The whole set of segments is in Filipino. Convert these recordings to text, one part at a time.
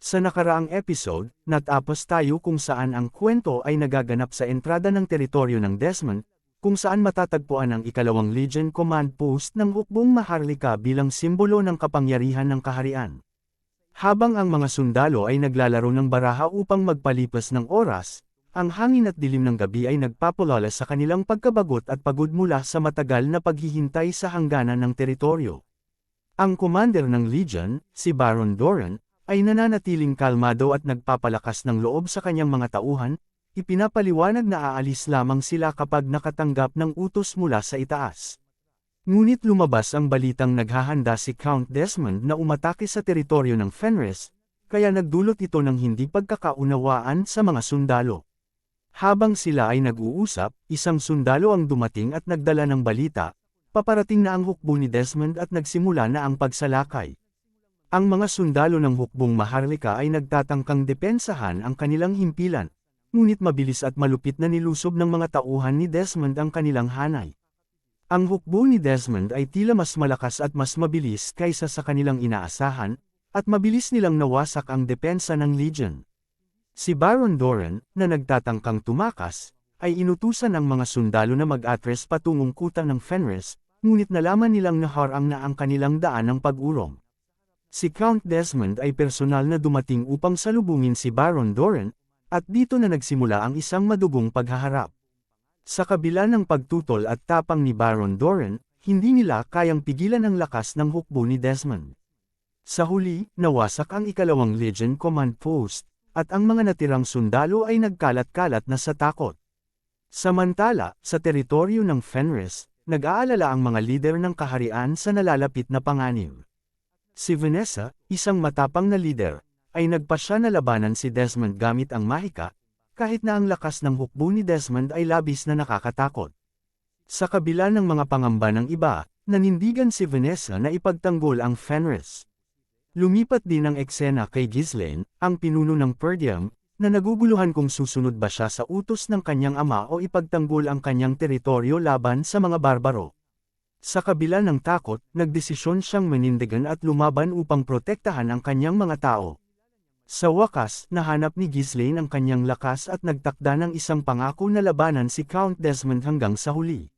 Sa nakaraang episode, natapos tayo kung saan ang kwento ay nagaganap sa entrada ng teritoryo ng Desmond, kung saan matatagpuan ang ikalawang Legion Command Post ng Hukbong Maharlika bilang simbolo ng kapangyarihan ng kaharian. Habang ang mga sundalo ay naglalaro ng baraha upang magpalipas ng oras, ang hangin at dilim ng gabi ay nagpapalala sa kanilang pagkabagot at pagod mula sa matagal na paghihintay sa hangganan ng teritoryo. Ang commander ng Legion, si Baron Doran, ay nananatiling kalmado at nagpapalakas ng loob sa kanyang mga tauhan, ipinapaliwanag na aalis lamang sila kapag nakatanggap ng utos mula sa itaas. Ngunit lumabas ang balitang naghahanda si Count Desmond na umatake sa teritoryo ng Fenris, kaya nagdulot ito ng hindi pagkakaunawaan sa mga sundalo. Habang sila ay nag-uusap, isang sundalo ang dumating at nagdala ng balita, paparating na ang hukbo ni Desmond at nagsimula na ang pagsalakay. Ang mga sundalo ng Hukbong Maharlika ay nagtatangkang depensahan ang kanilang himpilan, ngunit mabilis at malupit na nilusob ng mga tauhan ni Desmond ang kanilang hanay. Ang hukbo ni Desmond ay tila mas malakas at mas mabilis kaysa sa kanilang inaasahan, at mabilis nilang nawasak ang depensa ng Legion. Si Baron Doran, na nagtatangkang tumakas, ay inutusan ang mga sundalo na mag-atres patungong kuta ng Fenris, ngunit nalaman nilang naharang na ang kanilang daan ng pag-urong. Si Count Desmond ay personal na dumating upang salubungin si Baron Doran, at dito na nagsimula ang isang madugong paghaharap. Sa kabila ng pagtutol at tapang ni Baron Doran, hindi nila kayang pigilan ang lakas ng hukbo ni Desmond. Sa huli, nawasak ang ikalawang Legion Command Post, at ang mga natirang sundalo ay nagkalat-kalat na sa takot. Samantala, sa teritoryo ng Fenris, nag-aalala ang mga lider ng kaharian sa nalalapit na panganib. Si Vanessa, isang matapang na lider, ay nagpasya na labanan si Desmond gamit ang mahika, kahit na ang lakas ng hukbo ni Desmond ay labis na nakakatakot. Sa kabila ng mga pangamba ng iba, nanindigan si Vanessa na ipagtanggol ang Fenris. Lumipat din ang eksena kay Ghislaine, ang pinuno ng Perdium, na naguguluhan kung susunod ba siya sa utos ng kanyang ama o ipagtanggol ang kanyang teritoryo laban sa mga barbaro. Sa kabila ng takot, nagdesisyon siyang manindigan at lumaban upang protektahan ang kanyang mga tao. Sa wakas, nahanap ni Ghislaine ang kanyang lakas at nagtakda ng isang pangako na labanan si Count Desmond hanggang sa huli.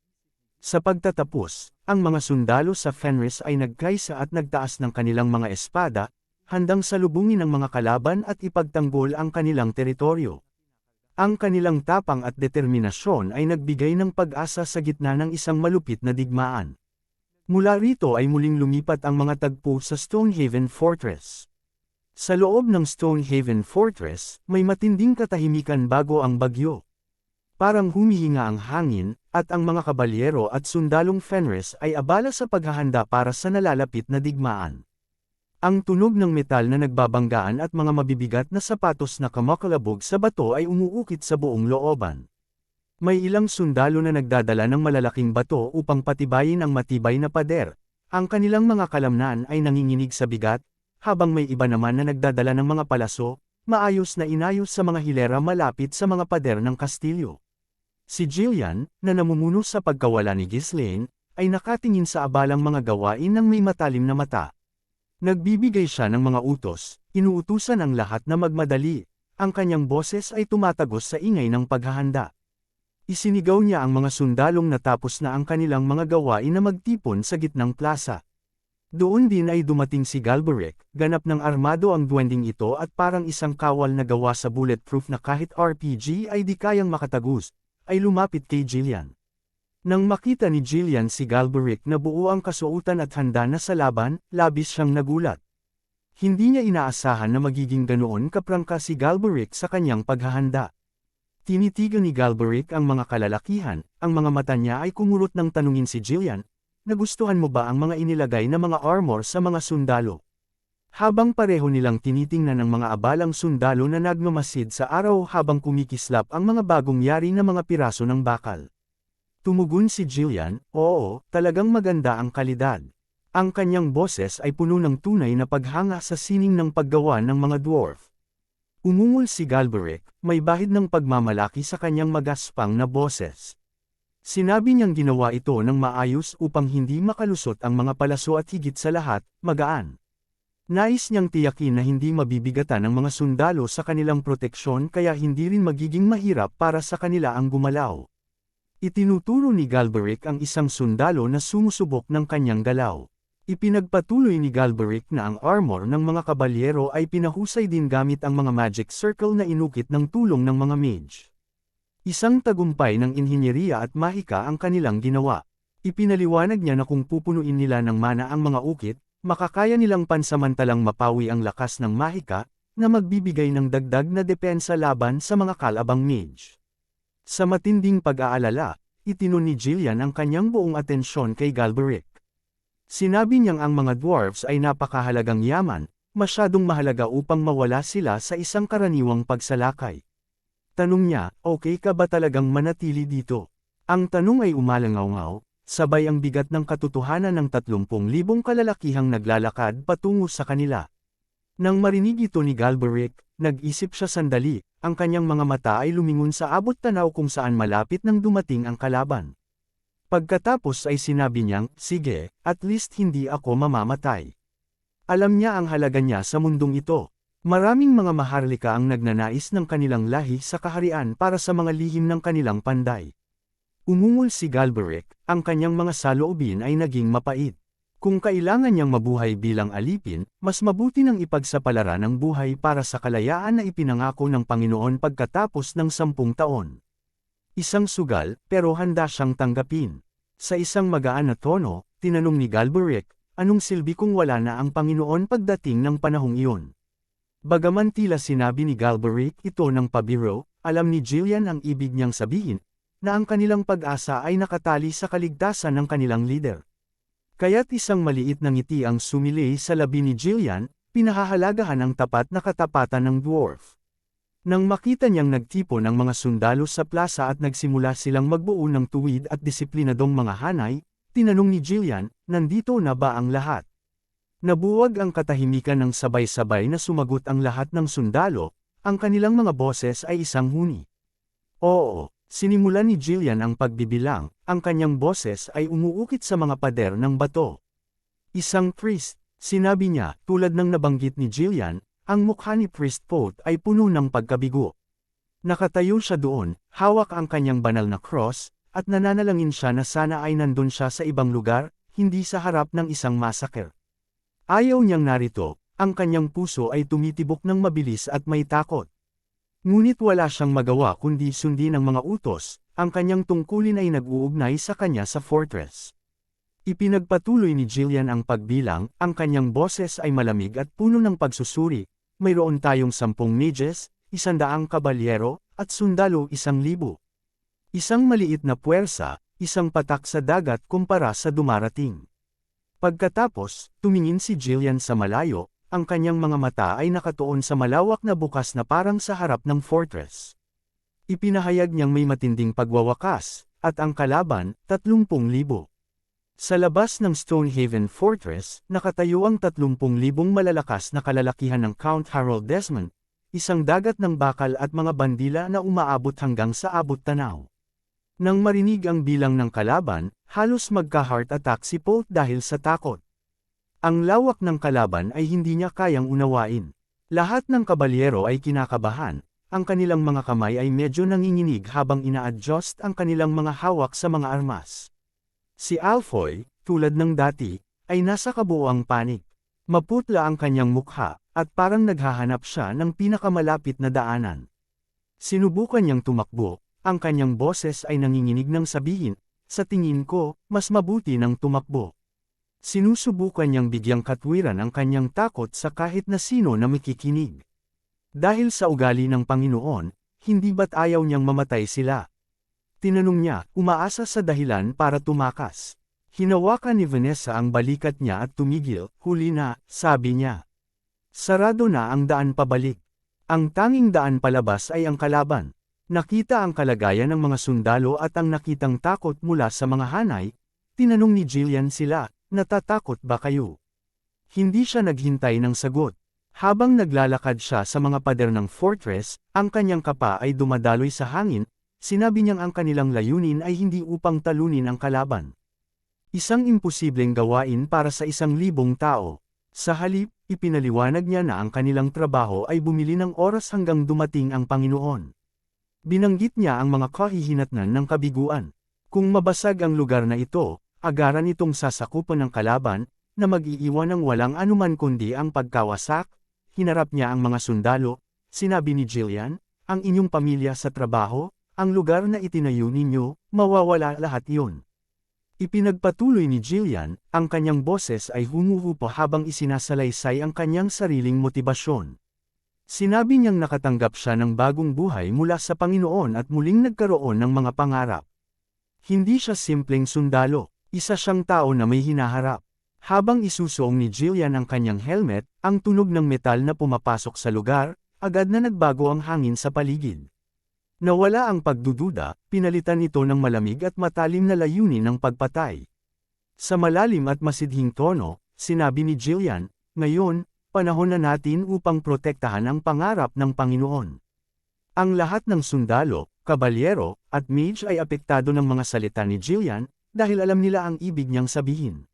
Sa pagtatapos, ang mga sundalo sa Fenris ay nagkaisa at nagtaas ng kanilang mga espada, handang salubungin ang mga kalaban at ipagtanggol ang kanilang teritoryo. Ang kanilang tapang at determinasyon ay nagbigay ng pag-asa sa gitna ng isang malupit na digmaan. Mula rito ay muling lumipat ang mga tagpo sa Stonehaven Fortress. Sa loob ng Stonehaven Fortress, may matinding katahimikan bago ang bagyo. Parang humihinga ang hangin, at ang mga kabalyero at sundalong Fenris ay abala sa paghahanda para sa nalalapit na digmaan. Ang tunog ng metal na nagbabanggaan at mga mabibigat na sapatos na kamakalabog sa bato ay umuukit sa buong looban. May ilang sundalo na nagdadala ng malalaking bato upang patibayin ang matibay na pader. Ang kanilang mga kalamnan ay nanginginig sa bigat, habang may iba naman na nagdadala ng mga palaso, maayos na inayos sa mga hilera malapit sa mga pader ng kastilyo. Si Jillian, na namumuno sa pagkawala ni Ghislaine, ay nakatingin sa abalang mga gawain ng may matalim na mata. Nagbibigay siya ng mga utos, inuutusan ang lahat na magmadali, ang kanyang boses ay tumatagos sa ingay ng paghahanda. Isinigaw niya ang mga sundalong natapos na ang kanilang mga gawain na magtipon sa gitnang plaza. Doon din ay dumating si Galberic, ganap ng armado ang duwending ito at parang isang kawal na gawa sa bulletproof na kahit RPG ay di kayang makatagus, ay lumapit kay Jillian. Nang makita ni Jillian si Galberic na buo ang kasuotan at handa na sa laban, labis siyang nagulat. Hindi niya inaasahan na magiging ganoon kaprangka si Galberic sa kanyang paghahanda. Tinitigan ni Galberic ang mga kalalakihan, ang mga mata niya ay kumurot nang tanungin si Jillian, nagustuhan mo ba ang mga inilagay na mga armor sa mga sundalo? Habang pareho nilang tinitingnan ang mga abalang sundalo na nagmamasid sa araw habang kumikislap ang mga bagong yari na mga piraso ng bakal. Tumugon si Jillian, oo, talagang maganda ang kalidad. Ang kanyang boses ay puno ng tunay na paghanga sa sining ng paggawa ng mga dwarf. Umungol si Galberic, may bahid ng pagmamalaki sa kanyang magaspang na boses. Sinabi niyang ginawa ito ng maayos upang hindi makalusot ang mga palaso at higit sa lahat, magaan. Nais niyang tiyakin na hindi mabibigatan ng mga sundalo sa kanilang proteksyon kaya hindi rin magiging mahirap para sa kanila ang gumalaw. Itinuturo ni Galberic ang isang sundalo na sumusubok ng kanyang galaw. Ipinagpatuloy ni Galberic na ang armor ng mga kabalyero ay pinahusay din gamit ang mga magic circle na inukit ng tulong ng mga mage. Isang tagumpay ng inhinyeriya at mahika ang kanilang ginawa. Ipinaliwanag niya na kung pupunuin nila ng mana ang mga ukit, makakaya nilang pansamantalang mapawi ang lakas ng mahika, na magbibigay ng dagdag na depensa laban sa mga kalabang mage. Sa matinding pag-aalala, itinun ni Jillian ang kanyang buong atensyon kay Galberic. Sinabi niyang ang mga dwarves ay napakahalagang yaman, masyadong mahalaga upang mawala sila sa isang karaniwang pagsalakay. Tanong niya, okay ka ba talagang manatili dito? Ang tanong ay umalangaw-ngaw, sabay ang bigat ng katotohanan ng 30,000 kalalakihang naglalakad patungo sa kanila. Nang marinig ito ni Galberic, nag-isip siya sandali, ang kanyang mga mata ay lumingon sa abot tanaw kung saan malapit nang dumating ang kalaban. Pagkatapos ay sinabi niyang, sige, at least hindi ako mamamatay. Alam niya ang halaga niya sa mundong ito. Maraming mga maharlika ang nagnanais ng kanilang lahi sa kaharian para sa mga lihim ng kanilang panday. Umungol si Galberic, ang kanyang mga saloobin ay naging mapait. Kung kailangan niyang mabuhay bilang alipin, mas mabuti nang ipagsapalaran ang buhay para sa kalayaan na ipinangako ng Panginoon pagkatapos ng 10 taon. Isang sugal, pero handa siyang tanggapin. Sa isang magaan na tono, tinanong ni Galberic, anong silbi kung wala na ang Panginoon pagdating ng panahong iyon? Bagaman tila sinabi ni Galberic ito ng pabiro, alam ni Jillian ang ibig niyang sabihin, na ang kanilang pag-asa ay nakatali sa kaligtasan ng kanilang leader. Kaya't isang maliit na ngiti ang sumilay sa labi ni Jillian, pinahahalagahan ang tapat na katapatan ng dwarf. Nang makita niyang nagtipon ang mga sundalo sa plaza at nagsimula silang magbuo ng tuwid at disiplinadong mga hanay, tinanong ni Jillian, nandito na ba ang lahat? Nabuwag ang katahimikan ng sabay-sabay na sumagot ang lahat ng sundalo, ang kanilang mga boses ay isang huni. Oo, sinimulan ni Jillian ang pagbibilang, ang kanyang boses ay umuukit sa mga pader ng bato. Isang priest, sinabi niya, tulad ng nabanggit ni Jillian, ang mukha ni Priest Pote ay puno ng pagkabigo. Nakatayo siya doon, hawak ang kanyang banal na cross, at nananalangin siya na sana ay nandun siya sa ibang lugar, hindi sa harap ng isang massacre. Ayaw niyang narito, ang kanyang puso ay tumitibok ng mabilis at may takot. Ngunit wala siyang magawa kundi sundin ang mga utos, ang kanyang tungkulin ay nag-uugnay sa kanya sa fortress. Ipinagpatuloy ni Jillian ang pagbilang, ang kanyang boses ay malamig at puno ng pagsusuri, mayroon tayong 10 mages, 100 kabalyero, at sundalo 1,000. Isang maliit na puwersa, isang patak sa dagat kumpara sa dumarating. Pagkatapos, tumingin si Jillian sa malayo, ang kanyang mga mata ay nakatuon sa malawak na bukas na parang sa harap ng fortress. Ipinahayag niyang may matinding pagwawakas, at ang kalaban, 30,000. Sa labas ng Stonehaven Fortress, nakatayo ang 30,000 malalakas na kalalakihan ng Count Harold Desmond, isang dagat ng bakal at mga bandila na umaabot hanggang sa abot tanaw. Nang marinig ang bilang ng kalaban, halos magka-heart attack si Pote dahil sa takot. Ang lawak ng kalaban ay hindi niya kayang unawain. Lahat ng kabalyero ay kinakabahan, ang kanilang mga kamay ay medyo nanginginig habang ina-adjust ang kanilang mga hawak sa mga armas. Si Alfoy, tulad ng dati, ay nasa kabuuang panik. Maputla ang kanyang mukha, at parang naghahanap siya ng pinakamalapit na daanan. Sinubukan niyang tumakbo, ang kanyang boses ay nanginginig ng sabihin, sa tingin ko, mas mabuti nang tumakbo. Sinusubukan niyang bigyang katwiran ang kanyang takot sa kahit na sino na makikinig. Dahil sa ugali ng Panginoon, hindi ba't ayaw niyang mamatay sila? Tinanong niya, umaasa sa dahilan para tumakas. Hinawakan ni Vanessa ang balikat niya at tumigil, huli na, sabi niya. Sarado na ang daan pabalik. Ang tanging daan palabas ay ang kalaban. Nakita ang kalagayan ng mga sundalo at ang nakitang takot mula sa mga hanay, tinanong ni Jillian sila, natatakot ba kayo? Hindi siya naghintay ng sagot. Habang naglalakad siya sa mga pader ng fortress, ang kanyang kapa ay dumadaloy sa hangin, sinabi niyang ang kanilang layunin ay hindi upang talunin ang kalaban. Isang imposibleng gawain para sa 1,000 tao. Sa halip, ipinaliwanag niya na ang kanilang trabaho ay bumili ng oras hanggang dumating ang Panginoon. Binanggit niya ang mga kahihinatnan ng kabiguan. Kung mabasag ang lugar na ito, agaran itong sasakupan ng kalaban, na mag-iiwan ng walang anuman kundi ang pagkawasak. Hinarap niya ang mga sundalo, sinabi ni Jillian, ang inyong pamilya sa trabaho, ang lugar na itinayo ninyo, mawawala lahat iyon. Ipinagpatuloy ni Jillian, ang kanyang boses ay humuhupa habang isinasalaysay ang kanyang sariling motibasyon. Sinabi niyang nakatanggap siya ng bagong buhay mula sa Panginoon at muling nagkaroon ng mga pangarap. Hindi siya simpleng sundalo, isa siyang tao na may hinaharap. Habang isusuong ni Jillian ang kanyang helmet, ang tunog ng metal na pumapasok sa lugar, agad na nagbago ang hangin sa paligid. Nawala ang pagdududa, pinalitan ito ng malamig at matalim na layunin ng pagpatay. Sa malalim at masidhing tono, sinabi ni Jillian, ngayon, panahon na natin upang protektahan ang pangarap ng Panginoon. Ang lahat ng sundalo, kabalyero, at mage ay apektado ng mga salita ni Jillian, dahil alam nila ang ibig niyang sabihin.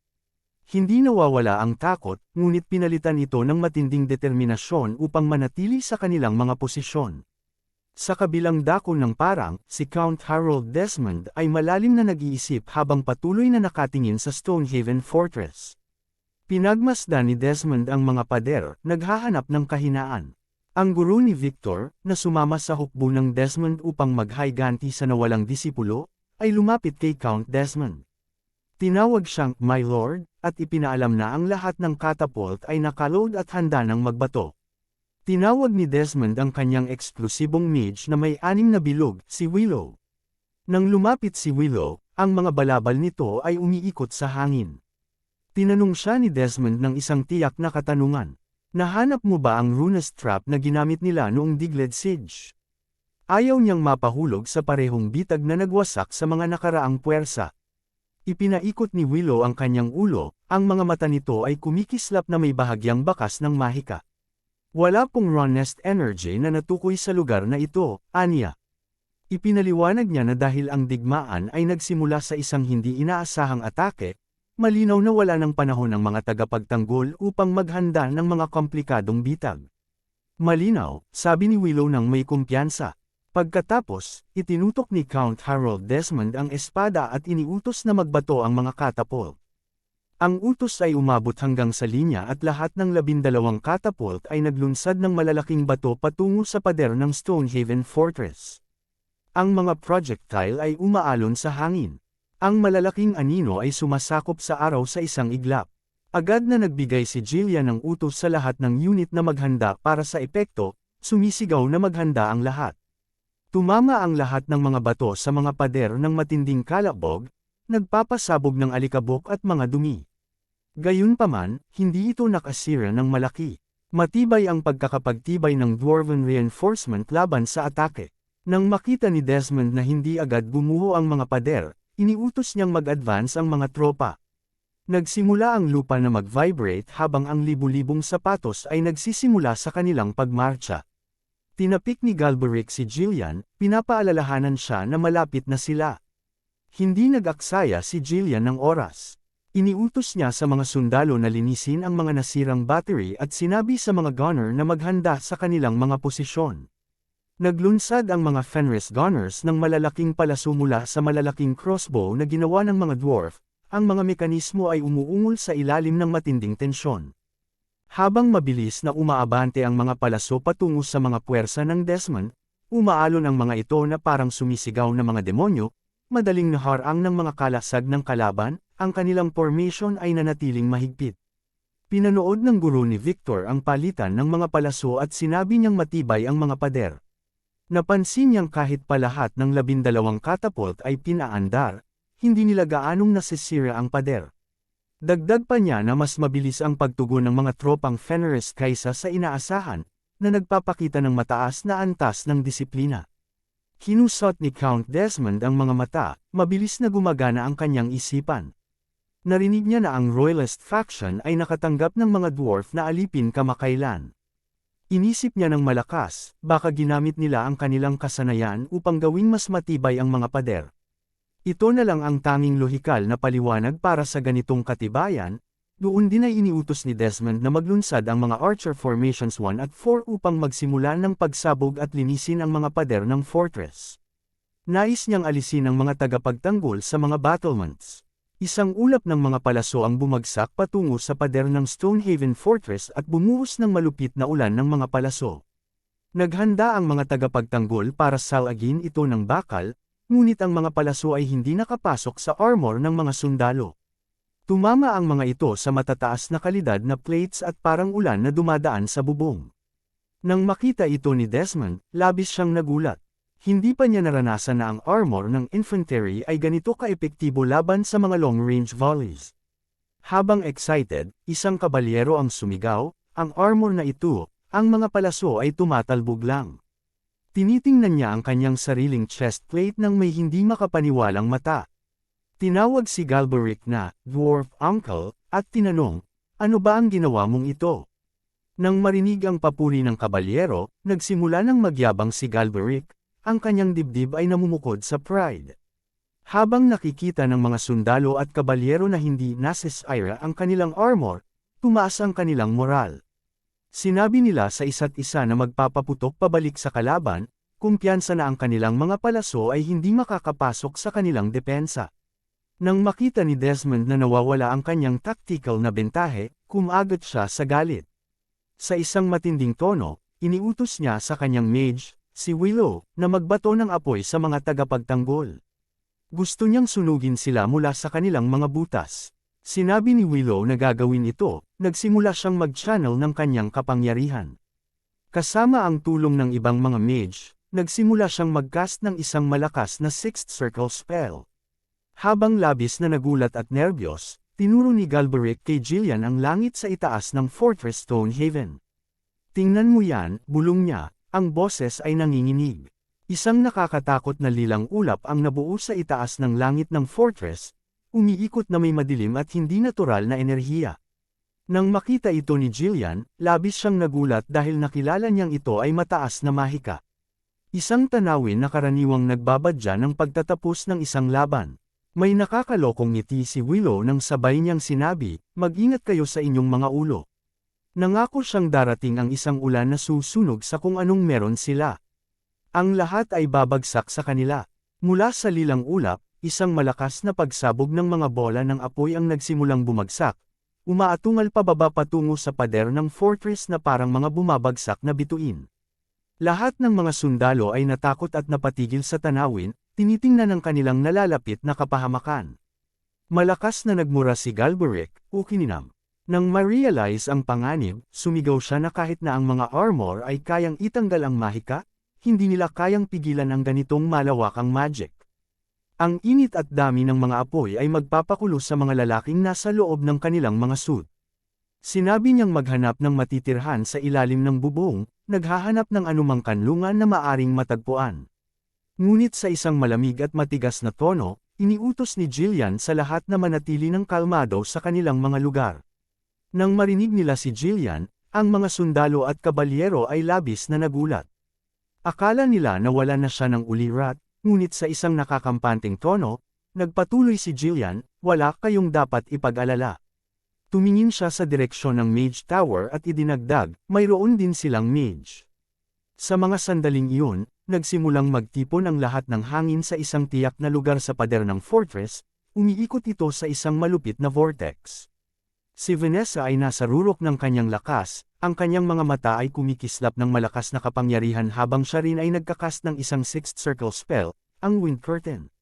Hindi nawawala ang takot, ngunit pinalitan ito ng matinding determinasyon upang manatili sa kanilang mga posisyon. Sa kabilang dako ng parang, si Count Harold Desmond ay malalim na nag-iisip habang patuloy na nakatingin sa Stonehaven Fortress. Pinagmasdan ni Desmond ang mga pader, naghahanap ng kahinaan. Ang guro ni Victor, na sumama sa hukbo ng Desmond upang maghayganti sa nawalang disipulo, ay lumapit kay Count Desmond. Tinawag siyang, "My Lord," at ipinaalam na ang lahat ng catapult ay nakaload at handa ng magbato. Tinawag ni Desmond ang kanyang eksklusibong mage na may 6 na bilog, si Willow. Nang lumapit si Willow, ang mga balabal nito ay umiikot sa hangin. Tinanong siya ni Desmond ng isang tiyak na katanungan. Nahanap mo ba ang Runas Trap na ginamit nila noong Digled Siege? Ayaw niyang mapahulog sa parehong bitag na nagwasak sa mga nakaraang puwersa. Ipinaikot ni Willow ang kanyang ulo, ang mga mata nito ay kumikislap na may bahagyang bakas ng mahika. Wala pong Runest energy na natukoy sa lugar na ito, aniya. Ipinaliwanag niya na dahil ang digmaan ay nagsimula sa isang hindi inaasahang atake, malinaw na wala ng panahon ang mga tagapagtanggol upang maghanda ng mga komplikadong bitag. Malinaw, sabi ni Willow nang may kumpiyansa. Pagkatapos, itinutok ni Count Harold Desmond ang espada at iniutos na magbato ang mga catapult. Ang utos ay umabot hanggang sa linya at lahat ng 12 catapult ay naglunsad ng malalaking bato patungo sa pader ng Stonehaven Fortress. Ang mga projectile ay umaalon sa hangin. Ang malalaking anino ay sumasakop sa araw sa isang iglap. Agad na nagbigay si Jillian ng utos sa lahat ng unit na maghanda para sa epekto, sumisigaw na maghanda ang lahat. Tumama ang lahat ng mga bato sa mga pader ng matinding kalabog, nagpapasabog ng alikabok at mga dumi. Gayunpaman, hindi ito nakasira ng malaki. Matibay ang pagkakapagtibay ng Dwarven reinforcement laban sa atake. Nang makita ni Desmond na hindi agad bumuho ang mga pader, iniutos niyang mag-advance ang mga tropa. Nagsimula ang lupa na mag-vibrate habang ang libu-libong sapatos ay nagsisimula sa kanilang pagmarcha. Tinapik ni Galberic si Jillian, pinapaalalahanan siya na malapit na sila. Hindi nag-aksaya si Jillian ng oras. Iniutos niya sa mga sundalo na linisin ang mga nasirang battery at sinabi sa mga gunner na maghanda sa kanilang mga posisyon. Naglunsad ang mga Fenris gunners ng malalaking palaso mula sa malalaking crossbow na ginawa ng mga dwarf, ang mga mekanismo ay umuungol sa ilalim ng matinding tensyon. Habang mabilis na umaabante ang mga palaso patungo sa mga puwersa ng Desmond, umaalon ang mga ito na parang sumisigaw na mga demonyo, madaling naharang ng mga kalasag ng kalaban, ang kanilang formation ay nanatiling mahigpit. Pinanood ng guro ni Victor ang palitan ng mga palaso at sinabi niyang matibay ang mga pader. Napansin niyang kahit pa lahat ng 12 catapult ay pinaandar, hindi nila gaanong nasisira ang pader. Dagdag pa niya na mas mabilis ang pagtugon ng mga tropang Fenris kaysa sa inaasahan, na nagpapakita ng mataas na antas ng disiplina. Kinusot ni Count Desmond ang mga mata, mabilis na gumagana ang kanyang isipan. Narinig niya na ang Royalist faction ay nakatanggap ng mga dwarf na alipin kamakailan. Inisip niya ng malakas, baka ginamit nila ang kanilang kasanayan upang gawing mas matibay ang mga pader. Ito na lang ang tanging lohikal na paliwanag para sa ganitong katibayan, Doon din ay iniutos ni Desmond na maglunsad ang mga Archer Formations 1 at 4 upang magsimula ng pagsabog at linisin ang mga pader ng fortress. Nais niyang alisin ang mga tagapagtanggol sa mga battlements. Isang ulap ng mga palaso ang bumagsak patungo sa pader ng Stonehaven Fortress at bumuhos ng malupit na ulan ng mga palaso. Naghanda ang mga tagapagtanggol para salagin ito ng bakal, ngunit ang mga palaso ay hindi nakapasok sa armor ng mga sundalo. Tumama ang mga ito sa matataas na kalidad na plates at parang ulan na dumadaan sa bubong. Nang makita ito ni Desmond, labis siyang nagulat. Hindi pa niya naranasan na ang armor ng infantry ay ganito kaepektibo laban sa mga long-range volleys. Habang excited, isang kabalyero ang sumigaw, ang armor na ito, ang mga palaso ay tumatalbog lang. Tinitingnan niya ang kanyang sariling chest plate ng may hindi makapaniwalang mata. Tinawag si Galberic na dwarf uncle at tinanong, ano ba ang ginawa mong ito? Nang marinig ang papuri ng kabalyero, nagsimula ng magyabang si Galberic, ang kanyang dibdib ay namumukod sa pride. Habang nakikita ng mga sundalo at kabalyero na hindi nasisira ang kanilang armor, tumaas ang kanilang moral. Sinabi nila sa isa't isa na magpapaputok pabalik sa kalaban, kumpiyansa na ang kanilang mga palaso ay hindi makakapasok sa kanilang depensa. Nang makita ni Desmond na nawawala ang kanyang tactical na bentahe, kumagat siya sa galit. Sa isang matinding tono, iniutos niya sa kanyang mage, si Willow, na magbato ng apoy sa mga tagapagtanggol. Gusto niyang sunugin sila mula sa kanilang mga butas. Sinabi ni Willow na gagawin ito, nagsimula siyang mag-channel ng kanyang kapangyarihan. Kasama ang tulong ng ibang mga mage, nagsimula siyang mag-cast ng isang malakas na Sixth Circle spell. Habang labis na nagulat at nerbiyos, tinuro ni Galberic kay Jillian ang langit sa itaas ng Fortress Stonehaven. Tingnan mo yan, bulong niya, ang boses ay nanginginig. Isang nakakatakot na lilang ulap ang nabuo sa itaas ng langit ng fortress, umiikot na may madilim at hindi natural na enerhiya. Nang makita ito ni Jillian, labis siyang nagulat dahil nakilala niyang ito ay mataas na mahika. Isang tanawin na karaniwang nagbabadya ng pagtatapos ng isang laban. May nakakalokong ngiti si Willow nang sabay niyang sinabi, mag-ingat kayo sa inyong mga ulo. Nangako siyang darating ang isang ulan na susunog sa kung anong meron sila. Ang lahat ay babagsak sa kanila. Mula sa lilang ulap, isang malakas na pagsabog ng mga bola ng apoy ang nagsimulang bumagsak, umaatungal pababa patungo sa pader ng fortress na parang mga bumabagsak na bituin. Lahat ng mga sundalo ay natakot at napatigil sa tanawin, tinitingnan ang kanilang nalalapit na kapahamakan. Malakas na nagmura si Galberic, o kininam. Nang ma-realize ang panganib, sumigaw siya na kahit na ang mga armor ay kayang itanggal ang mahika, hindi nila kayang pigilan ang ganitong malawakang magic. Ang init at dami ng mga apoy ay magpapakulo sa mga lalaking nasa loob ng kanilang mga suit. Sinabi niyang maghanap ng matitirhan sa ilalim ng bubong, naghahanap ng anumang kanlungan na maaring matagpuan. Ngunit sa isang malamig at matigas na tono, iniutos ni Jillian sa lahat na manatili ng kalmado sa kanilang mga lugar. Nang marinig nila si Jillian, ang mga sundalo at kabalyero ay labis na nagulat. Akala nila na wala na siya ng ulirat, ngunit sa isang nakakampanteng tono, nagpatuloy si Jillian, wala kayong dapat ipag-alala. Tumingin siya sa direksyon ng Mage Tower at idinagdag, mayroon din silang mage. Sa mga sandaling iyon, nagsimulang magtipon ang lahat ng hangin sa isang tiyak na lugar sa pader ng fortress, umiikot ito sa isang malupit na vortex. Si Vanessa ay nasa rurok ng kanyang lakas, ang kanyang mga mata ay kumikislap ng malakas na kapangyarihan habang siya rin ay nagkakast ng isang Sixth Circle spell, ang Wind Curtain.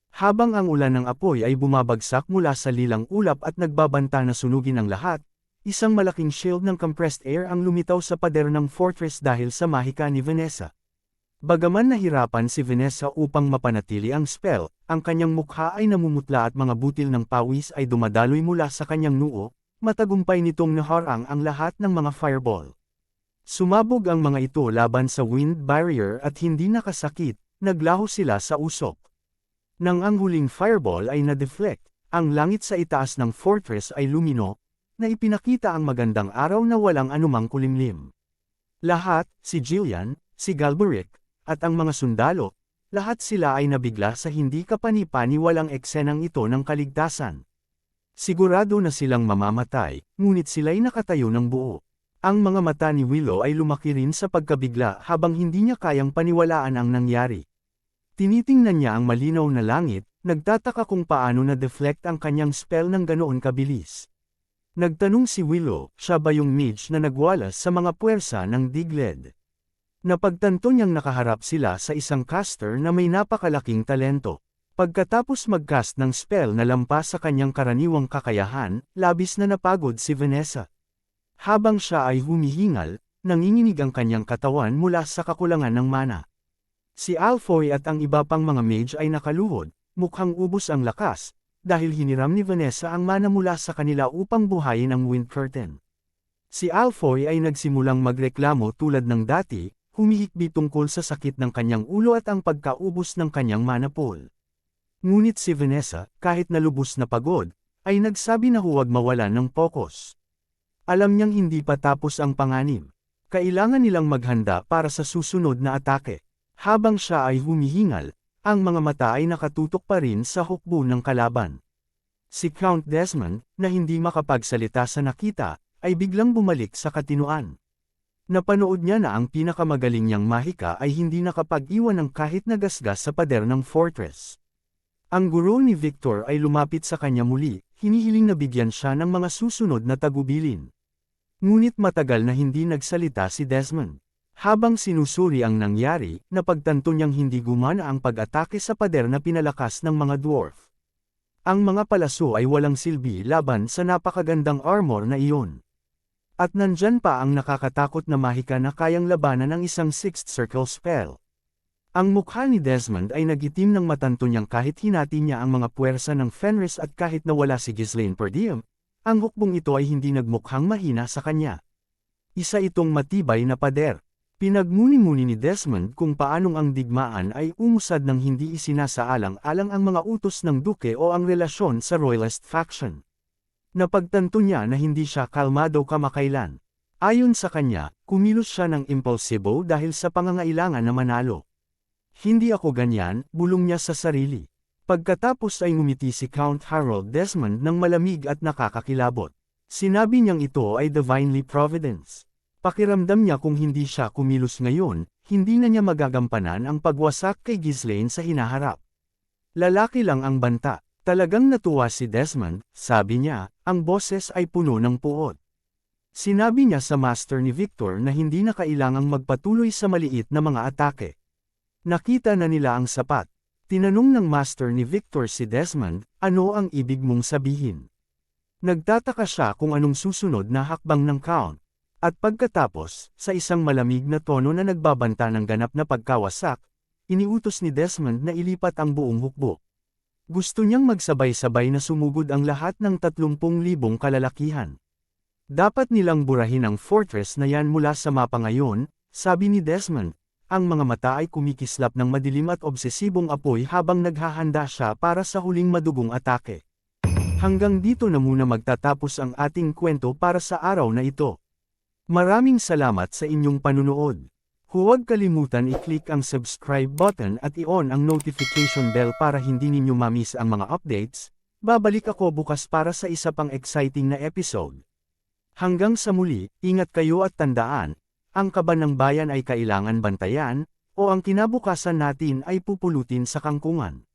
Habang ang ulan ng apoy ay bumabagsak mula sa lilang ulap at nagbabanta na sunugin ang lahat, isang malaking shield ng compressed air ang lumitaw sa pader ng fortress dahil sa mahika ni Vanessa. Bagaman nahirapan si Vanessa upang mapanatili ang spell, ang kanyang mukha ay namumutla at mga butil ng pawis ay dumadaloy mula sa kanyang noo, matagumpay nitong naharang ang lahat ng mga fireball. Sumabog ang mga ito laban sa wind barrier at hindi nakasakit, naglaho sila sa usok. Nang ang huling fireball ay na-deflect, ang langit sa itaas ng fortress ay lumino, na ipinakita ang magandang araw na walang anumang kulimlim. Lahat, si Jillian, si Galberic, at ang mga sundalo, lahat sila ay nabigla sa hindi kapani-paniwalang eksenang ito ng kaligtasan. Sigurado na silang mamamatay, ngunit sila'y nakatayo ng buo. Ang mga mata ni Willow ay lumaki rin sa pagkabigla habang hindi niya kayang paniwalaan ang nangyari. Tinitingnan niya ang malinaw na langit, nagtataka kung paano na-deflect ang kanyang spell ng ganoon kabilis. Nagtanong si Willow, siya ba yung mage na nagwalas sa mga puwersa ng Digled? Napagtanto niyang nakaharap sila sa isang caster na may napakalaking talento. Pagkatapos mag-cast ng spell na lampas sa kanyang karaniwang kakayahan, labis na napagod si Vanessa. Habang siya ay humihingal, nanginginig ang kanyang katawan mula sa kakulangan ng mana. Si Alfoy at ang iba pang mga mage ay nakaluhod, mukhang ubos ang lakas, dahil hiniram ni Vanessa ang mana mula sa kanila upang buhayin ang Wind Curtain. Si Alfoy ay nagsimulang magreklamo tulad ng dati, humihikbi tungkol sa sakit ng kanyang ulo at ang pagkaubos ng kanyang mana pool. Ngunit si Vanessa, kahit na lubos na pagod, ay nagsabi na huwag mawalan ng focus. Alam niyang hindi pa tapos ang panganib. Kailangan nilang maghanda para sa susunod na atake. Habang siya ay humihingal, ang mga mata ay nakatutok pa rin sa hukbo ng kalaban. Si Count Desmond, na hindi makapagsalita sa nakita, ay biglang bumalik sa katinuan. Napanood niya na ang pinakamagaling niyang mahika ay hindi nakapag-iwan ng kahit na gasgas sa pader ng fortress. Ang guro ni Victor ay lumapit sa kanya muli, hinihiling na bigyan siya ng mga susunod na tagubilin. Ngunit matagal na hindi nagsalita si Desmond. Habang sinusuri ang nangyari, napagtanto niyang hindi gumana ang pag-atake sa pader na pinalakas ng mga dwarf. Ang mga palaso ay walang silbi laban sa napakagandang armor na iyon. At nandyan pa ang nakakatakot na mahika na kayang labanan ng isang sixth circle spell. Ang mukha ni Desmond ay nagitim nang matanto niyang kahit hinati niya ang mga puwersa ng Fenris at kahit nawala si Ghislaine per diem, ang hukbong ito ay hindi nagmukhang mahina sa kanya. Isa itong matibay na pader. Pinagmuni-muni ni Desmond kung paanong ang digmaan ay umusad ng hindi isinasaalang-alang ang mga utos ng duke o ang relasyon sa royalist faction. Napagtanto niya na hindi siya kalmado kamakailan. Ayon sa kanya, kumilos siya ng impulsibo dahil sa pangangailangan na manalo. Hindi ako ganyan, bulong niya sa sarili. Pagkatapos ay ngumiti si Count Harold Desmond ng malamig at nakakakilabot. Sinabi niyang ito ay divinely providence. Pakiramdam niya kung hindi siya kumilos ngayon, hindi na niya magagampanan ang pagwasak kay Ghislaine sa hinaharap. Lalaki lang ang banta. Talagang natuwa si Desmond, sabi niya, ang boses ay puno ng puot. Sinabi niya sa master ni Victor na hindi na kailangang magpatuloy sa maliit na mga atake. Nakita na nila ang sapat. Tinanong ng master ni Victor si Desmond, ano ang ibig mong sabihin? Nagtataka siya kung anong susunod na hakbang ng Count. At pagkatapos, sa isang malamig na tono na nagbabanta ng ganap na pagkawasak, iniutos ni Desmond na ilipat ang buong hukbo. Gusto niyang magsabay-sabay na sumugod ang lahat ng 30,000 kalalakihan. Dapat nilang burahin ang fortress na yan mula sa mapa ngayon, sabi ni Desmond. Ang mga mata ay kumikislap ng madilim at obsesibong apoy habang naghahanda siya para sa huling madugong atake. Hanggang dito na muna magtatapos ang ating kwento para sa araw na ito. Maraming salamat sa inyong panunood. Huwag kalimutan i-click ang subscribe button at i-on ang notification bell para hindi ninyo ma-miss ang mga updates. Babalik ako bukas para sa isa pang exciting na episode. Hanggang sa muli, ingat kayo at tandaan, ang kaban ng bayan ay kailangan bantayan, o ang kinabukasan natin ay pupulutin sa kangkungan.